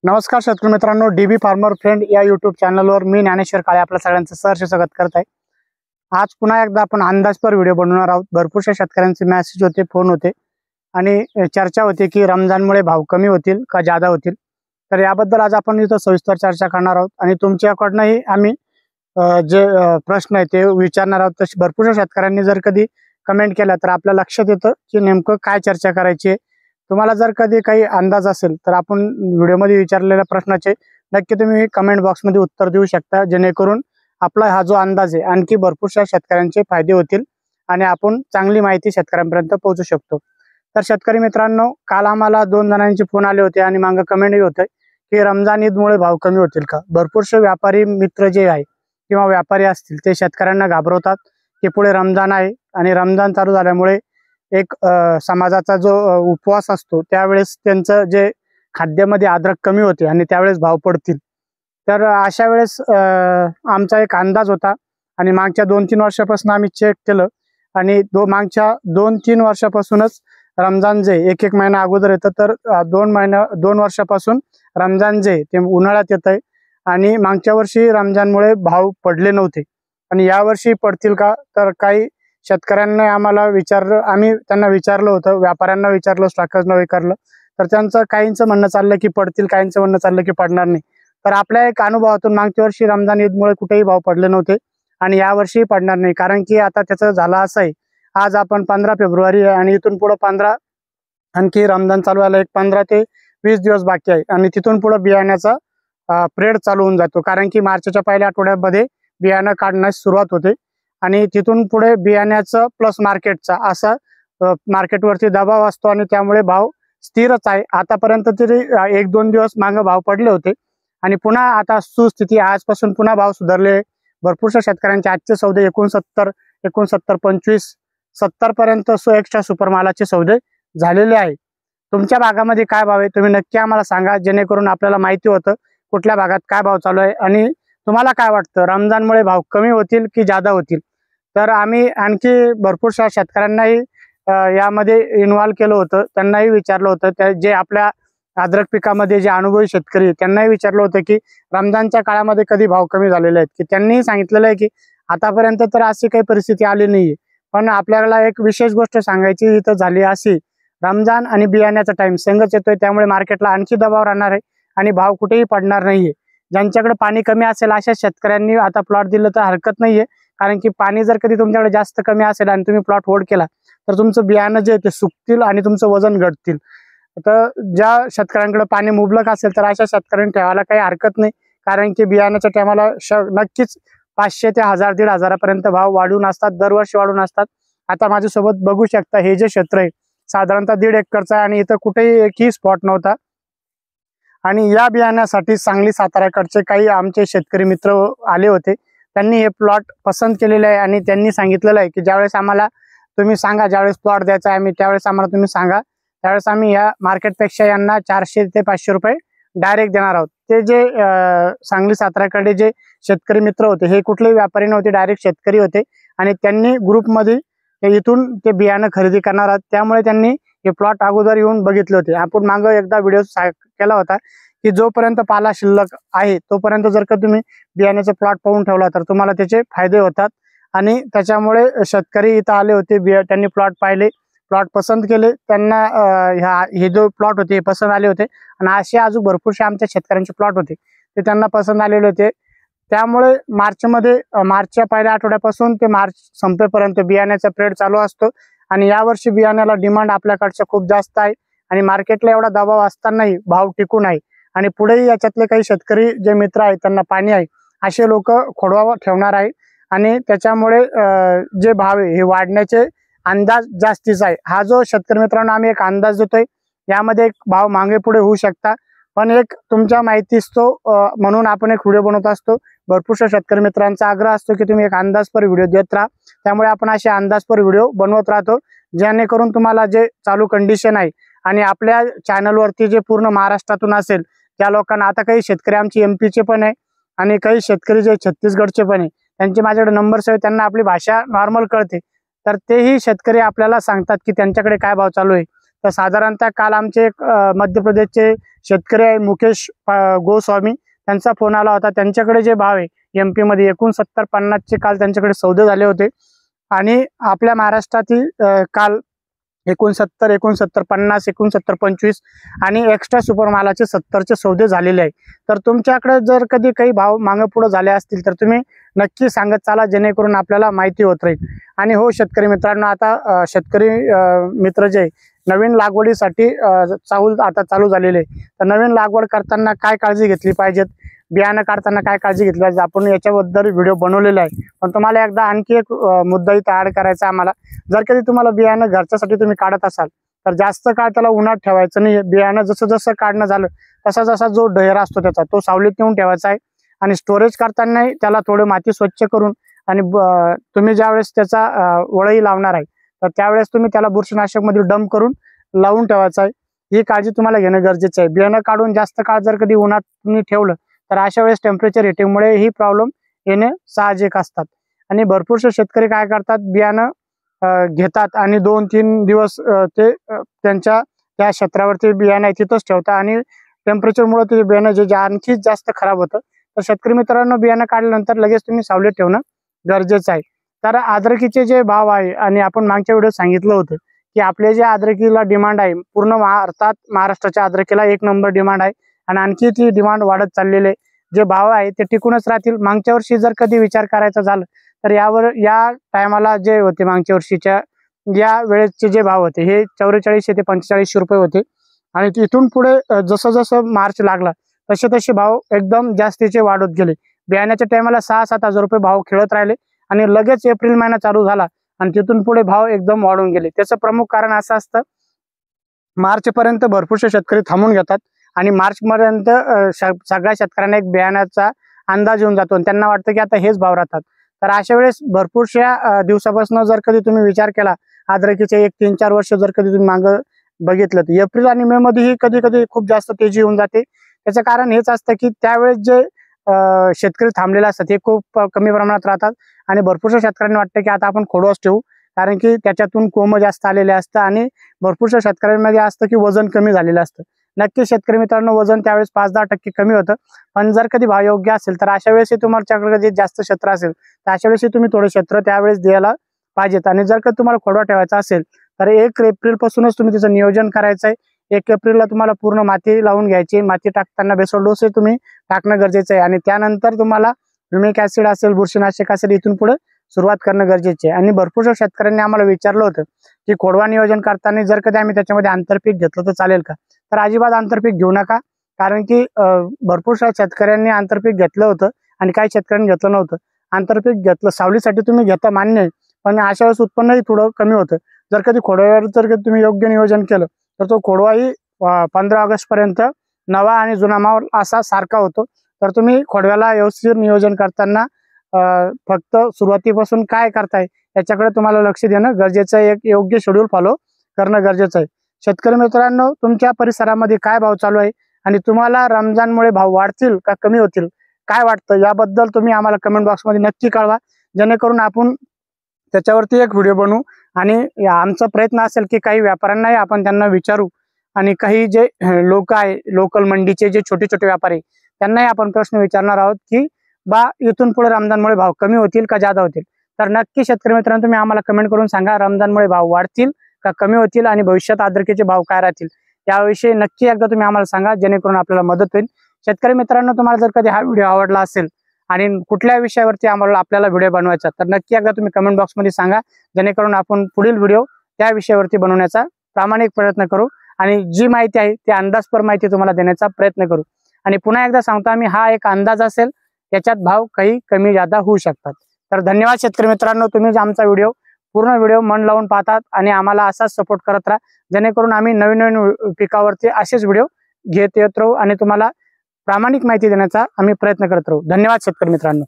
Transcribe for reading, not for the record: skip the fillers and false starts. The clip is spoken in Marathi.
नमस्कार शेतकरी मित्रांनो, डीबी फार्मर फ्रेंड या यूट्यूब चॅनलवर मी ज्ञानेश्वर काळे आपल्या सगळ्यांचं सहर्ष स्वागत करत आहे। आज पुन्हा एकदा आपण अंदाजपर व्हिडिओ बनवणार आहोत। भरपूरशा शेतकऱ्यांचे मेसेज होते, फोन होते आणि चर्चा होती की रमजानमुळे भाव कमी होतील का जादा होतील। तर याबद्दल आज आपण इथं सविस्तर चर्चा करणार आहोत आणि तुमच्याकडनंही आम्ही जे प्रश्न आहे ते विचारणार आहोत। तसे भरपूरशा शेतकऱ्यांनी जर कधी कमेंट केला तर आपल्या लक्षात येतं की नेमकं काय चर्चा करायची आहे। तुम्हाला जर कधी काही अंदाज असेल तर आपण व्हिडिओमध्ये विचारलेल्या प्रश्नाचे नक्की तुम्ही कमेंट बॉक्समध्ये उत्तर देऊ शकता, जेणेकरून आपला हा जो अंदाज आहे आणखी भरपूरशा शेतकऱ्यांचे फायदे होतील आणि आपण चांगली माहिती शेतकऱ्यांपर्यंत पोहोचू शकतो। तर शेतकरी मित्रांनो, काल आम्हाला 2 जणांचे फोन आले होते आणि मागे कमेंटही होते की रमजान ईदमुळे भाव कमी होतील का। भरपूरसे व्यापारी मित्र जे आहे किंवा व्यापारी असतील ते शेतकऱ्यांना घाबरवतात की पुढे रमजान आहे आणि रमजान चालू झाल्यामुळे एक समाजाचा जो उपवास असतो त्यावेळेस त्यांचं जे खाद्यामध्ये अद्रक कमी होते आणि त्यावेळेस भाव पडतील। तर अशा वेळेस आमचा एक अंदाज होता आणि मागच्या 2-3 वर्षापासून आम्ही चेक केलं आणि मागच्या 2-3 वर्षापासूनच रमजान जे एक महिना अगोदर येतं, तर 2 वर्षापासून रमजान जे ते उन्हाळ्यात येत आहे आणि मागच्या वर्षी रमजानमुळे भाव पडले नव्हते आणि यावर्षी पडतील का। तर काही शेतकऱ्यांनी आम्हाला विचारलं, आम्ही त्यांना विचारलं होतं, व्यापाऱ्यांना विचारलं, स्टॉकर्सना विचारलं, तर त्यांचं काहींचं म्हणणं चाललं की पडतील, काहींचं म्हणणं चाललं की पडणार नाही। तर आपल्या एक अनुभवातून मागच्या वर्षी रमजान ईदमुळे कुठेही भाव पडले नव्हते आणि यावर्षी पडणार नाही, कारण की आता त्याचं झालं असं आहे, आज आपण 15 फेब्रुवारी आहे आणि इथून पुढे आणखी रमजान चालू व्हायला एक 15 ते 20 दिवस बाकी आहे आणि तिथून पुढे बियाण्याचा पिरियड चालू होऊन जातो, कारण की मार्चच्या पहिल्या आठवड्यामध्ये बियाणं काढण्यास सुरुवात होते आणि तिथून पुढे बियाण्याचं प्लस मार्केटचा असा मार्केटवरती दबाव असतो आणि त्यामुळे भाव स्थिरच आहे। आतापर्यंत तरी 1-2 दिवस मागे भाव पडले होते आणि पुन्हा आता सुस्थिती, आजपासून पुन्हा भाव सुधारले। भरपूरशा शेतकऱ्यांचे आजचे सौदे 69, 25, 70 पर्यंत एक्स्ट्रा सुपर मालाचे सौदे झालेले आहे। तुमच्या भागामध्ये काय भाव आहे तुम्ही नक्की आम्हाला सांगा, जेणेकरून आपल्याला माहिती होतं कुठल्या भागात काय भाव चालू आहे आणि तुम्हाला काय वाटतं रमजानमुळे भाव कमी होतील की जादा होतील। तर आम्ही आणखी भरपूरशा शेतकऱ्यांनाही यामध्ये इन्व्हॉल्व केलं होतं, त्यांनाही विचारलं होतं, त्या जे आपल्या अद्रक पिकामध्ये जे अनुभवी शेतकरी त्यांनाही विचारलं होतं की रमजानच्या काळामध्ये कधी भाव कमी झालेले आहेत, की त्यांनी सांगितलेलं आहे की आतापर्यंत तर अशी काही परिस्थिती आली नाहीये। पण आपल्याला एक विशेष गोष्ट सांगायची इथं झाली अशी, रमजान आणि बियाण्याचा टाइम संगच येतोय, त्यामुळे मार्केटला आणखी दबाव राहणार आहे आणि भाव कुठेही पडणार नाहीये। ज्यांच्याकडे पाणी कमी असेल अशा शेतकऱ्यांनी आता प्लॉट दिलं तर हरकत नाहीये, कारण की पाणी जर कधी तुमच्याकडे जास्त कमी असेल आणि तुम्ही प्लॉट होल्ड केला तर तुमचं बियाणं जे ते सुकतील आणि तुमचं वजन घटतील। तर ज्या शेतकऱ्यांकडे पाणी मुबलक असेल तर अशा शेतकऱ्यांनी ठेवायला काही हरकत नाही, कारण की बियाण्याच्या टायमाला नक्कीच 500 ते 1000, 1500 पर्यंत भाव वाढून असतात, दरवर्षी वाढून असतात। आता माझ्यासोबत बघू शकता, हे जे क्षेत्र आहे साधारणतः 1.5 एकरचं आहे आणि इथं कुठेही एकही स्पॉट नव्हता आणि या बियाण्यासाठी सांगली साताऱ्याकडचे काही आमचे शेतकरी मित्र आले होते, त्यांनी हे प्लॉट पसंत केलेले आहे आणि त्यांनी सांगितलेलं आहे की ज्यावेळेस आम्हाला तुम्ही सांगा, ज्यावेळेस प्लॉट द्यायचा आहे त्यावेळेस आम्हाला तुम्ही सांगा, त्यावेळेस आम्ही या मार्केटपेक्षा यांना 400 ते 500 रुपये डायरेक्ट देणार आहोत। ते जे सांगली साताऱ्याकडे जे शेतकरी मित्र होते हे कुठलेही व्यापारी नव्हते, डायरेक्ट शेतकरी होते आणि त्यांनी ग्रुपमध्ये इथून ते बियाणं खरेदी करणार आहोत, त्यामुळे त्यांनी हे प्लॉट अगोदर येऊन बघितले होते। आपण मागे एकदा व्हिडिओ केला होता की जोपर्यंत पाला शिल्लक आहे तोपर्यंत जर का तुम्ही बियाण्याचा प्लॉट पाहून ठेवला तर तुम्हाला त्याचे फायदे होतात आणि त्याच्यामुळे शेतकरी इथं आले होते, त्यांनी प्लॉट पाहिले, प्लॉट पसंत केले, त्यांना हे जो प्लॉट होते हे पसंत आले होते आणि असे अजून भरपूरसे आमच्या शेतकऱ्यांचे प्लॉट होते ते त्यांना पसंत आलेले होते। त्यामुळे मार्चच्या पहिल्या आठवड्यापासून ते मार्च संपेपर्यंत बियाण्याचा पिरियड चालू असतो आणि यावर्षी बियाण्याला डिमांड आपल्याकडचं खूप जास्त आहे आणि मार्केटला एवढा दबाव असतानाही भाव टिकून आहे आणि पुढेही याच्यातले काही शेतकरी जे मित्र आहेत त्यांना पाणी आहे असे लोक खोडवा ठेवणार आहे आणि त्याच्यामुळे जे भाव आहे हे वाढण्याचे अंदाज जास्तीच आहे। हा जो शेतकरी मित्रांनो आम्ही एक अंदाज देतोय, यामध्ये एक भाव मागे पुढे होऊ शकता, पण एक तुमच्या माहितीच तो म्हणून आपण एक व्हिडिओ बनवत असतो। भरपूरशा शेतकरी मित्रांचा आग्रह असतो की तुम्ही एक अंदाजपर व्हिडिओ देत राहा, त्यामुळे आपण असे अंदाजपर व्हिडिओ बनवत राहतो, जेणेकरून तुम्हाला जे चालू कंडिशन आहे आणि आपल्या चॅनलवरती जे पूर्ण महाराष्ट्रातून असेल त्या लोकांना, आता काही शेतकरी आमची MP चे पण आहे आणि काही शेतकरी जे छत्तीसगडचे पण आहे, त्यांचे माझ्याकडे नंबर्स आहे, त्यांना आपली भाषा नॉर्मल कळते, तर तेही शेतकरी आपल्याला सांगतात की त्यांच्याकडे काय भाव चालू आहे। तर साधारणतः काल आमचे एक मध्य प्रदेशचे शेतकरी आहे मुकेश गोस्वामी, त्यांचा फोन आला होता. त्यांच्याकडे जे भाव आहे MP मध्ये 69-50 चे काल त्यांच्याकडे सौदे झाले होते आणि आपल्या महाराष्ट्रातील काल 69, 50, 69-25 आणि एक्स्ट्रा सुपर मालाचे 70 चे सौदे झालेले आहे. तर तुमच्याकडे जर कधी काही भाव मागे पुढे झाले असतील तर तुम्ही नक्की सांगत चाला, जेणेकरून आपल्याला माहिती होत राहील. आणि हो शेतकरी मित्रांनो, आता शेतकरी मित्र जे नवीन लागवडीसाठी आता चालू झालेले आहे, तर नवीन लागवड करताना काय काळजी घेतली पाहिजेत, बियाणं काढताना काय काळजी घेतली पाहिजे, आपण याच्याबद्दल व्हिडिओ बनवलेला आहे. पण तुम्हाला एकदा आणखी एक मुद्दा इथे ऍड करायचा आम्हाला. जर कधी तुम्हाला बियाणं घरच्यासाठी तुम्ही काढत असाल तर जास्त काळ त्याला उन्हात ठेवायचं नाही. बियाणं जसं जसं काढणं झालं तसा जसा जो ढेरा असतो त्याचा तो सावलीत नेऊन ठेवायचा आहे. आणि स्टोरेज करताना त्याला थोडी माती स्वच्छ करून आणि तुम्ही ज्यावेळेस त्याचा वळई लावणार आहे तर त्यावेळेस तुम्ही त्याला बुरशीनाशक मध्ये डंप करून लावून ठेवायचं आहे. ही काळजी तुम्हाला घेणं गरजेचं आहे. बियाणं काढून जास्त काळ जर कधी उन्हात तुम्ही ठेवलं तर अशा वेळेस टेम्परेचर हिटिंगमुळे ही प्रॉब्लेम येणे साहजिक असतात. आणि भरपूरसे शेतकरी काय करतात, बियाणं घेतात आणि 2-3 दिवस ते त्यांच्या त्या क्षेत्रावरती बियाणं आहे तिथंच ठेवतात आणि टेम्परेचरमुळे ते बियाणं जे आणखी जास्त खराब होतं. तर शेतकरी मित्रांनो, बियाणं काढल्यानंतर लगेच तुम्ही सावलीत ठेवणं गरजेचं आहे. तर अद्रकीचे जे भाव आहे, आणि आपण मागच्या व्हिडिओत सांगितलं होतं की आपले जे अद्रकीला डिमांड आहे, पूर्ण महाराष्ट्राच्या अद्रकीला 1 नंबर डिमांड आहे आणि आणखी ती डिमांड वाढत चाललेली आहे. जे भाव आहे ते टिकूनच राहतील. मागच्या वर्षी जर कधी विचार करायचा झाला तर या टायमाला जे होते मागच्या वर्षीच्या या वेळेचे जे भाव होते हे 44 ते 45 रुपये होते. आणि तिथून पुढे जसं जसं मार्च लागला तसे तसे भाव एकदम जास्तीचे वाढत गेले. बियाण्याच्या टायमाला 6-7 हजार रुपये भाव खेळत राहिले आणि लगेच एप्रिल महिना चालू झाला आणि तिथून पुढे भाव एकदम वाढून गेले. त्याचं प्रमुख कारण असं असतं, मार्च पर्यंत भरपूरसे शेतकरी थांबून घेतात आणि मार्च पर्यंत सगळ्या शेतकऱ्यांना एक बियाण्याचा अंदाज येऊन जातो आणि त्यांना वाटतं की आता हेच भाव राहतात. तर अशा वेळेस भरपूरशा दिवसापासून जर कधी तुम्ही विचार केला, अद्रकीचे 1-3-4 वर्ष जर कधी तुम्ही मागं बघितलं तर एप्रिल आणि मे मध्येही कधी कधी खूप जास्त तेजी होऊन जाते. त्याचं कारण हेच असतं की त्यावेळेस जे शेतकरी थांबलेले असतात हे खूप कमी प्रमाणात राहतात आणि भरपूरशा शेतकऱ्यांना वाटतं की आता आपण खोडवाच ठेवू, कारण की त्याच्यातून कोंब जास्त आलेले असतं आणि भरपूरशा शेतकऱ्यांमध्ये असतं की वजन कमी झालेलं असतं. नक्की शेतकरी मित्रांनो, वजन त्यावेळेस 5-10% कमी होतं. पण जर कधी भाव योग्य असेल तर अशा वेळेस तुमच्याकडे कधी जास्त क्षेत्र असेल तर अशा वेळेस तुम्ही थोडे क्षेत्र त्यावेळेस द्यायला पाहिजेत. आणि जर का तुम्हाला खोडवा ठेवायचा असेल तर 1 एप्रिल पासूनच तुम्ही त्याचं नियोजन करायचं आहे. 1 एप्रिलला तुम्हाला पूर्ण माती लावून घ्यायची. माती टाकताना बेसोल डोस तुम्ही टाकणं गरजेचं आहे आणि त्यानंतर तुम्हाला ह्युमिक ऍसिड असेल, बुरशीनाशक असेल, इथून पुढे सुरुवात करणं गरजेचे आहे. आणि भरपूरशा शेतकऱ्यांनी आम्हाला विचारलं होतं की खोडवा नियोजन करताना जर कधी आम्ही त्याच्यामध्ये आंतरपीक घेतलं तर चालेल का? तर अजिबात आंतरपीक घेऊ नका, कारण की भरपूरशा शेतकऱ्यांनी आंतरपीक घेतलं होतं आणि काही शेतकऱ्यांनी घेतलं नव्हतं. आंतरपीक घेतलं सावलीसाठी तुम्ही घेता मान्य आहे, पण अशा वेळेस उत्पन्नही थोडं कमी होतं. जर कधी खोडव्यावर जर कधी तुम्ही योग्य नियोजन केलं तर तो खोडवाही 15 ऑगस्ट पर्यंत नवा आणि जुना माल असा सारखा होतो. तर तुम्ही खोडव्याला व्यवस्थित नियोजन करताना फक्त सुरुवातीपासून काय करताय याच्याकडे तुम्हाला लक्ष देणं गरजेचं आहे. एक योग्य शेड्यूल फॉलो करणं गरजेचं आहे. शेतकरी मित्रांनो, तुमच्या परिसरामध्ये काय भाव चालू आहे आणि तुम्हाला रमजानमुळे भाव वाढतील का कमी होतील काय वाटतं, याबद्दल तुम्ही आम्हाला कमेंट बॉक्समध्ये नक्की कळवा, जेणेकरून आपण त्याच्यावरती एक व्हिडिओ बनवू. आणि आमचा प्रयत्न असेल की काही व्यापाऱ्यांनाही आपण त्यांना विचारू आणि काही जे लोक आहे लोकल मंडीचे जे छोटे छोटे व्यापारी त्यांनाही आपण प्रश्न विचारणार आहोत की बा इथून पुढे रमजानमुळे भाव कमी होतील का जादा होतील. तर नक्की शेतकरी मित्रांनो, तुम्ही आम्हाला कमेंट करून सांगा, रमजानमुळे भाव वाढतील का कमी होतील आणि भविष्यात अद्रकीचे भाव काय राहतील याविषयी नक्की एकदा तुम्ही आम्हाला सांगा, जेणेकरून आपल्याला मदत होईल. शेतकरी मित्रांनो, तुम्हाला जर कधी हा व्हिडिओ आवडला असेल आणि कुठल्या विषयावरती आपल्याला व्हिडिओ बनवायचा तर नक्की एकदा तुम्ही कमेंट बॉक्समध्ये सांगा, जेणेकरून आपण पुढील व्हिडिओ त्या विषयावरती बनवण्याचा प्रामाणिक प्रयत्न करू आणि जी माहिती आहे ती अंदाजपर माहिती तुम्हाला देण्याचा प्रयत्न करू. आणि पुन्हा एकदा सांगतो आम्ही, हा एक अंदाज असेल, याच्यात भाव काही कमी जादा होऊ शकतात. तर धन्यवाद शेतकरी मित्रांनो, तुम्ही आमचा पूर्ण व्हिडिओ मन लावून पाहतात आणि आम्हाला असाच सपोर्ट करत राहा, जेणेकरून आम्ही नवीन नवीन पिकावरती असेच व्हिडिओ घेत येत राहू आणि तुम्हाला प्रामाणिक माहिती देण्याचा आम्ही प्रयत्न करत राहू. धन्यवाद शेतकरी मित्रांनो.